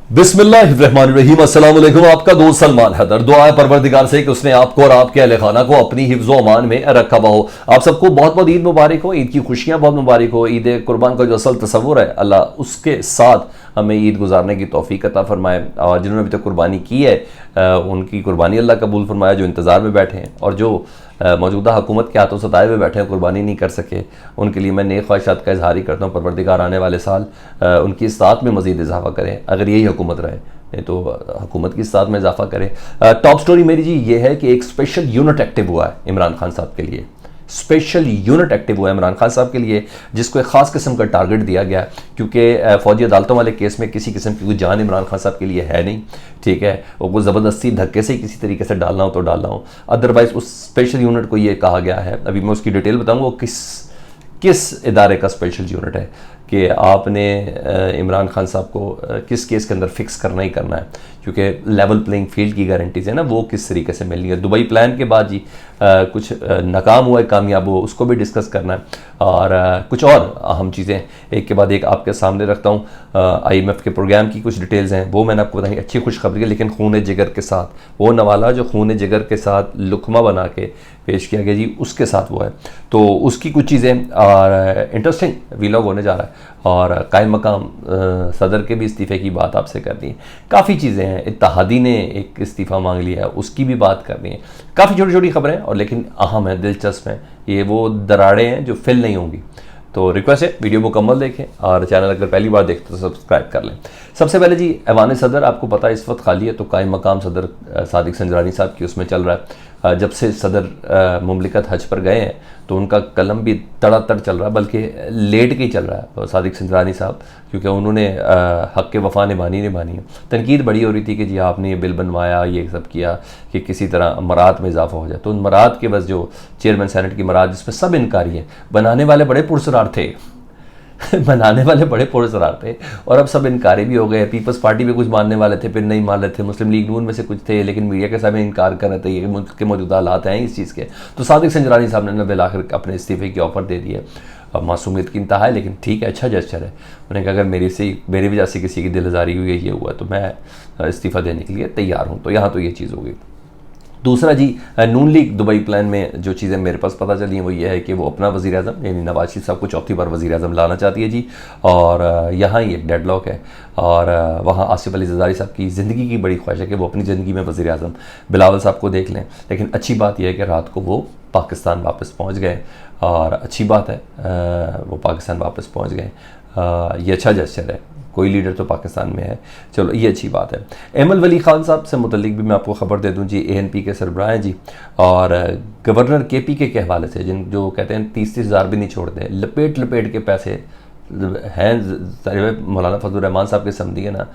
बिस्मिल्लाहिर्रहमानिर्रहीम। अस्सलाम वालेकुम। आपका दोस्त सलमान हैदर। दुआ है परवरदिगार से कि उसने आपको और आपके अहले खाना को अपनी हिफ्ज़ व अमान में रखा हुआ हो। आप सबको बहुत बहुत ईद मुबारक हो। ईद की खुशियां बहुत मुबारक हो। ईद कुर्बान का जो असल तस्वुर है, अल्लाह उसके साथ हमें ईद गुजारने की तौफीक अता फरमाए। और जिन्होंने अभी तक कुर्बानी की है उनकी कुर्बानी अल्लाह कबूल फरमाए। जो इंतज़ार में बैठे हैं और जो मौजूदा हुकूमत के हाथों सताए हुए बैठे हैं, कुर्बानी नहीं कर सके, उनके लिए मैं नेक ख्वाहिशात का इजहार ही करता हूँ। परवरदिगार आने वाले साल उनकी इस्तात में मज़ीद इजाफा करें, अगर यही हुकूमत रहे नहीं तो हुकूमत की इस्तात में इजाफा करें। टॉप स्टोरी मेरी जी ये है कि एक स्पेशल यूनिट एक्टिव हुआ है इमरान खान साहब के लिए। स्पेशल यूनिट एक्टिव हुआ है इमरान खान साहब के लिए, जिसको एक ख़ास किस्म का टारगेट दिया गया, क्योंकि फ़ौजी अदालतों वाले केस में किसी किस्म की कोई जान इमरान खान साहब के लिए है नहीं। ठीक है, वो को ज़बरदस्ती धक्के से ही किसी तरीके से डालना हो तो डालना हो, अदरवाइज़ उस स्पेशल यूनिट को ये कहा गया है। अभी मैं उसकी डिटेल बताऊँगा वो किस इदारे का स्पेशल यूनिट है कि आपने इमरान खान साहब को किस केस के अंदर फिक्स करना ही करना है, क्योंकि लेवल प्लेइंग फील्ड की गारंटीज़ है ना, वो किस तरीके से मिलनी है। दुबई प्लान के बाद जी कुछ नाकाम हुआ है, कामयाब हुआ, उसको भी डिस्कस करना है। और कुछ और अहम चीज़ें एक के बाद एक आपके सामने रखता हूँ। IMF के प्रोग्राम की कुछ डिटेल्स हैं, वो मैंने आपको बताई। अच्छी खुशखबरी है, लेकिन खून जिगर के साथ, वो नवाला जो खून जिगर के साथ लुकमा बना के पेश किया गया जी, उसके साथ वो है। तो उसकी कुछ चीज़ें और इंटरेस्टिंग वीलॉग होने जा रहा है। और कायम मकाम सदर के भी इस्तीफ़े की बात आपसे करनी है। काफ़ी चीज़ें हैं। इत्तेहादी ने एक इस्तीफ़ा मांग लिया है, उसकी भी बात करनी है। काफ़ी छोटी छोटी खबरें और लेकिन अहम है, दिलचस्प हैं। ये वो दरारें हैं जो फिल नहीं होंगी। तो रिक्वेस्ट है वीडियो मुकम्मल देखें और चैनल अगर पहली बार देखते तो सब्सक्राइब कर लें। सबसे पहले जी ऐवान सदर आपको पता है इस वक्त खाली है, तो कायम मकाम सदर सादिक संजरानी साहब की उसमें चल रहा है। जब से सदर मुमलिकत हज पर गए हैं तो उनका कलम भी तड़ातड़ चल रहा है, बल्कि लेट के ही चल रहा है सादिक संजरानी साहब, क्योंकि उन्होंने हक के वफ़ा निभानी है। तनकीद बड़ी हो रही थी कि जी आपने ये बिल बनवाया, ये सब किया कि किसी तरह मरात में इजाफा हो जाए। तो उन मरात के बस जो चेयरमैन सेनेट की मरात, जिसमें सब इनकारी हैं, बनाने वाले बड़े पुरसरार थे बनाने वाले बड़े पुरसरार थे और अब सब इनकारी भी हो गए। पीपल्स पार्टी में कुछ मानने वाले थे, फिर नहीं मान रहे थे। मुस्लिम लीग नून में से कुछ थे, लेकिन मीडिया के सामने इनकार कर रहे थे। ये मुल्क के मौजूदा हालात हैं इस चीज़ के। तो सादिक संजरानी साहब ने बिल आखिर अपने इस्तीफ़े की ऑफ़र दे दी है। मासूमियत की इंतहा है, लेकिन ठीक है, अच्छा जेस्चर है। उन्होंने कहा अगर मेरी वजह से किसी की दिल आज़ारी हुई है, ये हुआ, तो मैं इस्तीफ़ा देने के लिए तैयार हूँ। तो यहाँ तो ये चीज़ हो गई। दूसरा जी, नून लीग दुबई प्लान में जो चीज़ें मेरे पास पता चली हैं वो ये है कि वो अपना वज़ीर आज़म यानी नवाज शरीफ साहब को चौथी बार वज़ीर आज़म लाना चाहती है जी। और यहाँ ही एक डेडलॉक है। और वहाँ आसिफ अली ज़रदारी साहब की ज़िंदगी की बड़ी ख्वाहिश है कि वो अपनी ज़िंदगी में वज़ीर आज़म बिलावल साहब को देख लें। लेकिन अच्छी बात यह है कि रात को वो पाकिस्तान वापस पहुँच गए और अच्छी बात है वो पाकिस्तान वापस पहुँच गए। ये अच्छा जेस्चर है। कोई लीडर तो पाकिस्तान में है, चलो ये अच्छी बात है। एमल वली खान साहब से मुतल्लिक भी मैं आपको ख़बर दे दूं जी, ANP के सरबराह हैं जी। और गवर्नर KPK के हवाले से जो कहते हैं 30-30 हज़ार भी नहीं छोड़ते, लपेट के पैसे हैं। मौलाना फजल रहमान साहब के समझिए ना,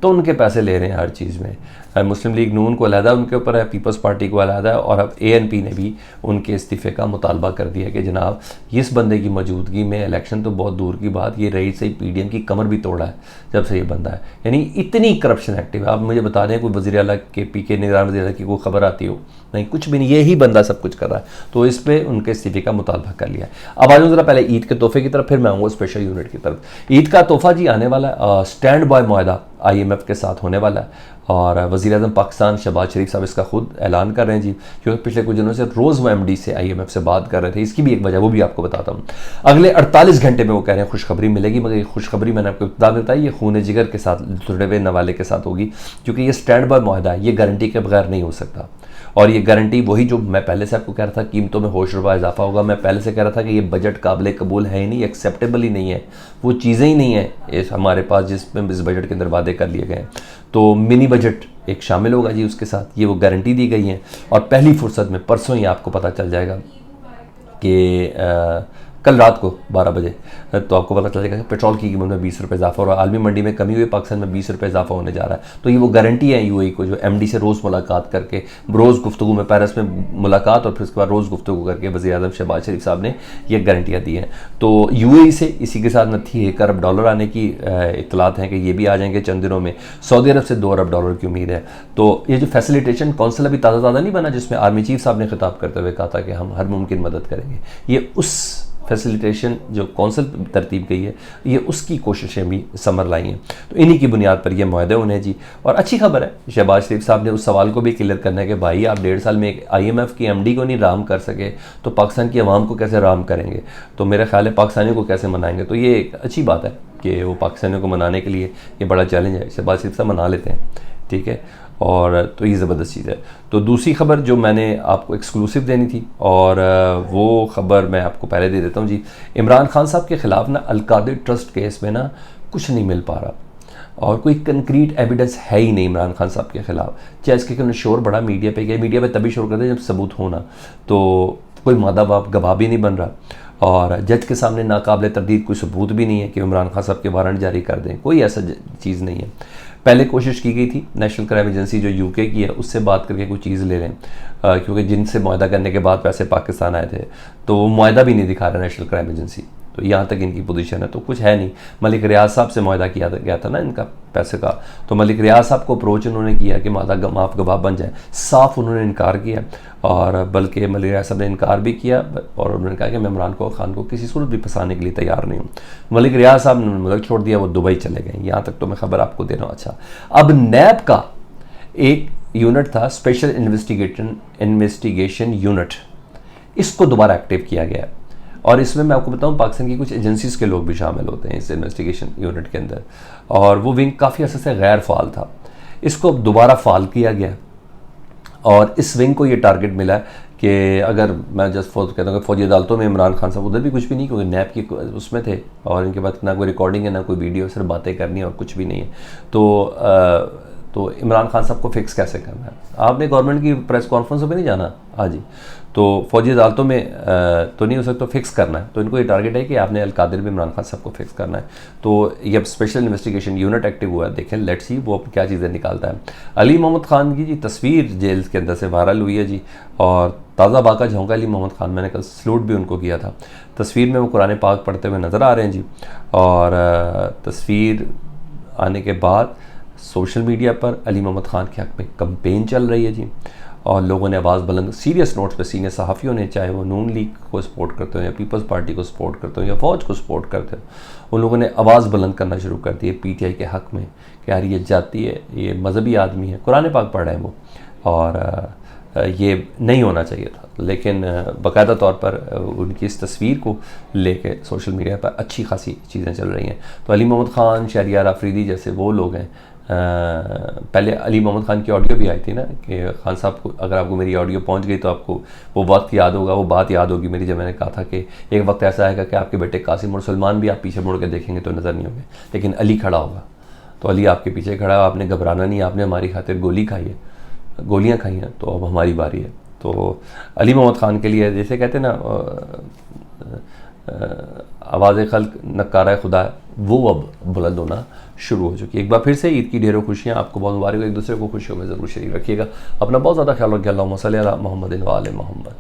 तो उनके पैसे ले रहे हैं हर चीज़ में। मुस्लिम लीग नून को अलहदा उनके ऊपर है, पीपल्स पार्टी को अलहदा है। और अब ANP ने भी उनके इस्तीफ़े का मुतालबा कर दिया कि जनाब इस बंदे की मौजूदगी में इलेक्शन तो बहुत दूर की बात, ये रईस से PDM की कमर भी तोड़ा है जब से ये बंदा है। यानी इतनी करप्शन एक्टिव है। आप मुझे बता दें कोई वज़ीर आला KPK निगरान वज़ीर आला की कोई खबर आती हो? नहीं, कुछ भी नहीं, यही बंदा सब कुछ कर रहा है। तो इस पर उनके इस्तीफ़े का मुतालबा कर लिया। अब आ जाऊँ ज़रा पहले ईद के तोहफे की तरफ, फिर मैं आऊँगा स्पेशल यूनिट की तरफ। ईद का तोहफा जी आने वाला है, स्टैंड बाय मुआहदा IMF के साथ होने वाला है। और वज़ीर आज़म पाकिस्तान शहबाज शरीफ साहब इसका खुद ऐलान कर रहे हैं जी, क्योंकि पिछले कुछ दिनों से रोज़ वो MD से IMF से बात कर रहे थे। इसकी भी एक वजह वो भी आपको बताता हूँ। अगले 48 घंटे में वो कह रहे हैं खुशखबरी मिलेगी, मगर ये खुशखबरी मैंने आपको इब्तिदा में बताई, ये खून जिगर के साथ जुड़े हुए नवाले के साथ होगी, क्योंकि ये स्टैंड बाय मुआहदा है, ये गारंटी के बगैर नहीं हो सकता। और ये गारंटी वही जो मैं पहले से आपको कह रहा था, कीमतों में होश रुबा इजाफा होगा। मैं पहले से कह रहा था कि ये बजट काबिल कबूल है ही नहीं, एक्सेप्टेबल ही नहीं है, वो चीज़ें ही नहीं है हमारे पास जिसमें इस बजट के अंदर वादे कर लिए गए हैं। तो मिनी बजट एक शामिल होगा जी उसके साथ, ये वो गारंटी दी गई है। और पहली फुर्सत में परसों ही आपको पता चल जाएगा कि कल रात को 12 बजे तो आपको पता चलेगा कि पेट्रोल की कीमत में 20 रुपये इजाफा हो रहा है। आलमी मंडी में कमी हुई, पाकिस्तान में 20 रुपये इजाफा होने जा रहा है। तो ये वो गारंटी है UAE को, जो MD से रोज़ मुलाकात करके, रोज़ गुफ्तगू में पेरिस में मुलाकात और फिर उसके बाद रोज़ गुफ्तगू करके वज़ीर आज़म शहबाज शरीफ साहब ने ये गारंटियाँ दी हैं। तो UAE से इसी के साथ नथी $1 अरब आने की इतलात हैं कि ये भी आ जाएंगे चंद दिनों में। सऊदी अरब से $2 अरब की उम्मीद है। तो ये जो फैसिलिटेशन काउंसिल अभी ताज़ा नहीं बना, जिसमें आर्मी चीफ साहब ने खिताब करते हुए कहा था कि हम हर मुमकिन मदद करेंगे, ये उस फैसिलिटेशन जो कौंसिल तरतीब गई है, ये उसकी कोशिशें भी समर लाई हैं। तो इन्हीं की बुनियाद पर ये मुआहदे होने जी। और अच्छी खबर है, शहबाज शरीफ साहब ने उस सवाल को भी क्लियर करना है कि भाई आप 1.5 साल में एक IMF की MD को नहीं राम कर सके तो पाकिस्तान की आवाम को कैसे राम करेंगे, तो मेरा ख्याल है पाकिस्तानियों को कैसे मनाएंगे। तो ये एक अच्छी बात है कि वो पाकिस्तानियों को मनाने के लिए ये बड़ा चैलेंज है, शहबाज शरीफ साहब मना लेते हैं, ठीक है। और तो ये ज़बरदस्त चीज़ है। तो दूसरी ख़बर जो मैंने आपको एक्सक्लूसिव देनी थी, और वो ख़बर मैं आपको पहले दे देता हूँ जी। इमरान खान साहब के ख़िलाफ़ ना अल-कादिर ट्रस्ट केस में ना कुछ नहीं मिल पा रहा, और कोई कंक्रीट एविडेंस है ही नहीं इमरान खान साहब के ख़िलाफ़। चाहे इसके शोर बड़ा मीडिया पे गया, मीडिया पे तभी शोर करते हैं जब सबूत होना, तो कोई मादा बाप गवाह भी नहीं बन रहा, और जज के सामने नाकाबिल तरदीद कोई सबूत भी नहीं है कि इमरान खान साहब के वारंट जारी कर दें, कोई ऐसा चीज़ नहीं है। पहले कोशिश की गई थी नेशनल क्राइम एजेंसी जो UK की है उससे बात करके कोई चीज़ ले लें, क्योंकि जिनसे मुआहदा करने के बाद पैसे पाकिस्तान आए थे, तो वो मुआहदा भी नहीं दिखा रहा नेशनल क्राइम एजेंसी। तो यहाँ तक इनकी पोजीशन है, तो कुछ है नहीं। मलिक रियाज साहब से मुआहदा किया गया था ना इनका पैसे का, तो मलिक रियाज साहब को अप्रोच उन्होंने किया कि मादा माफ गवाह बन जाए, साफ उन्होंने इनकार किया, और बल्कि मलिक रियाज साहब ने इनकार भी किया, और उन्होंने कहा कि मैं इमरान खान को किसी सूरत भी फंसाने के लिए तैयार नहीं हूँ। मलिक रियाज साहब ने मुल्क छोड़ दिया, वो दुबई चले गए। यहाँ तक तो मैं खबर आपको दे रहा हूँ। अच्छा, अब नैब का एक यूनिट था, स्पेशल इन्वेस्टिगेशन यूनिट, इसको दोबारा एक्टिव किया गया, और इसमें मैं आपको बताऊं पाकिस्तान की कुछ एजेंसीज़ के लोग भी शामिल होते हैं इस इन्वेस्टिगेशन यूनिट के अंदर, और वो विंग काफ़ी अर्से से गैर फाल था, इसको अब दोबारा फाल किया गया। और इस विंग को ये टारगेट मिला कि अगर मैं जस्ट कहता हूँ कि फौजी अदालतों में इमरान खान साहब उधर भी कुछ भी नहीं, क्योंकि नैब की उसमें थे, और इनके पास ना कोई रिकॉर्डिंग है ना कोई वीडियो, सिर्फ बातें करनी है और कुछ भी नहीं है। तो इमरान खान साहब को फिक्स कैसे करना है, आपने गवर्नमेंट की प्रेस कॉन्फ्रेंसों पे नहीं जाना, हाँ जी, तो फौजी अदालतों में तो नहीं हो सकता, तो फिक्स करना है। तो इनको ये टारगेट है कि आपने अल-कादिर में इमरान खान साहब को फिक्स करना है। तो ये अब स्पेशल इन्वेस्टिगेशन यूनिट एक्टिव हुआ है, देखें लेट्स सी वो क्या चीज़ें निकालता है। अली मोहम्मद खान की जी तस्वीर जेल के अंदर से वायरल हुई है जी, और ताज़ा बाका झोंका अली मोहम्मद खान, मैंने कल सलूट भी उनको किया था। तस्वीर में वो कुरान पाक पढ़ते हुए नज़र आ रहे हैं जी, और तस्वीर आने के बाद सोशल मीडिया पर अली मोहम्मद खान के हक़ में कंपेन चल रही है जी, और लोगों ने आवाज़ बुलंद, सीरियस नोट्स पे सीनियर सहाफ़ियों ने, चाहे वो नून लीग को सपोर्ट करते हो या पीपल्स पार्टी को सपोर्ट करते हो या फ़ौज को सपोर्ट करते हो, उन लोगों ने आवाज़ बुलंद करना शुरू कर दी है PTI के हक़ में कि यार ये जाती है, ये मजहबी आदमी है, कुरान पाक पढ़ रहे हैं वो, और ये नहीं होना चाहिए था। लेकिन बाकायदा तौर पर उनकी इस तस्वीर को लेके सोशल मीडिया पर अच्छी खासी चीज़ें चल रही हैं। तो अली मोहम्मद खान, शहरियार आफरीदी जैसे वो लोग हैं, पहले अली मोहम्मद खान की ऑडियो भी आई थी ना कि खान साहब को, अगर आपको मेरी ऑडियो पहुंच गई तो आपको वो वक्त याद होगा, वो बात याद होगी मेरी, जब मैंने कहा था कि एक वक्त ऐसा आएगा कि आपके बेटे कासिम और सलमान भी आप पीछे मुड़ के देखेंगे तो नज़र नहीं होंगे, लेकिन अली खड़ा होगा। तो अली आपके पीछे खड़ा है, आपने घबराना नहीं, आपने हमारी खातिर गोलियाँ खाई हैं, तो अब हमारी बारी है। तो अली मोहम्मद खान के लिए जैसे कहते हैं ना, आवाज़ खल्क नकारा खुदा, वो अब बुलंद होना शुरू हो चुकी है। एक बार फिर से ईद की ढेरों खुशियाँ, आपको बहुत मुबारक हो, एक दूसरे को खुशियों में ज़रूर शरीक रखिएगा। अपना बहुत ज़्यादा ख्याल रखिए। अल्लाहुम्मा सल्ली अला मुहम्मदिन व आले मुहम्मद।